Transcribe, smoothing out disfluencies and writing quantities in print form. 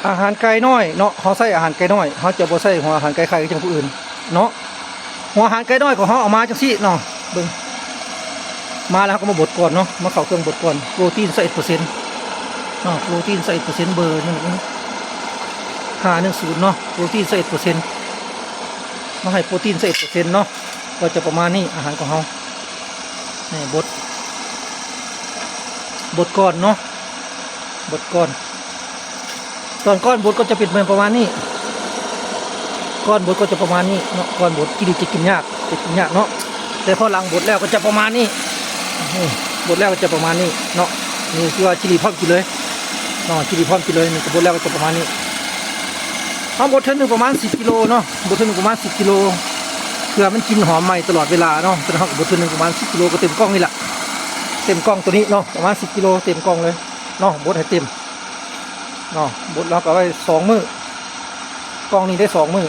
อาหารไก่น้อยเนาะเขาใส่อาหารไก่น้อยเขาจะบ่ใส่หัวอาหารไก่ไข่จังผู้อื่นเนาะหัวอาหารไก่น้อยของเขาเอามาจังซี่เนาะเบิ่งมาแล้วก็มาบดก่อนเนาะมาเข้าเครื่องบดก่อนโปรตีนใส่1%เนาะโปรตีนใส่1%เบอร์510เนาะโปรตีนใส่1%มาให้โปรตีนใส่1%เนาะก็จะประมาณนี้อาหารของเขานี่บดก่อนเนาะบดก่อนตอนก้อนบดก็จะเป็นประมาณนี้ก้อนบดก็จะประมาณนี้เนาะก้อนบดกินจะกินยากเนาะแต่พอหลังบดแล้วก็จะประมาณนี้บดแล้วก็จะประมาณนี้เนาะนี่คือว่าชิลีพร้อมกินเลยเนาะชิลีพร้อมกินเลยนี่บดแล้วก็จะประมาณนี้เอาบดเท่านึงประมาณ10 กิโลเนาะบดเท่านึงประมาณ10 กิโลเพื่อมันกินหอมใหม่ตลอดเวลาเนาะแต่เขาบดเท่านึงประมาณ10 กิโลก็เต็มกล้องนี่แหละเต็มกล้องตัวนี้เนาะประมาณ10 กิโลเต็มกล้องเลยเนาะบดให้เต็มเนาะบดแล้วก็ไว้2 มื้อกล้องนี้ได้2 มื้อ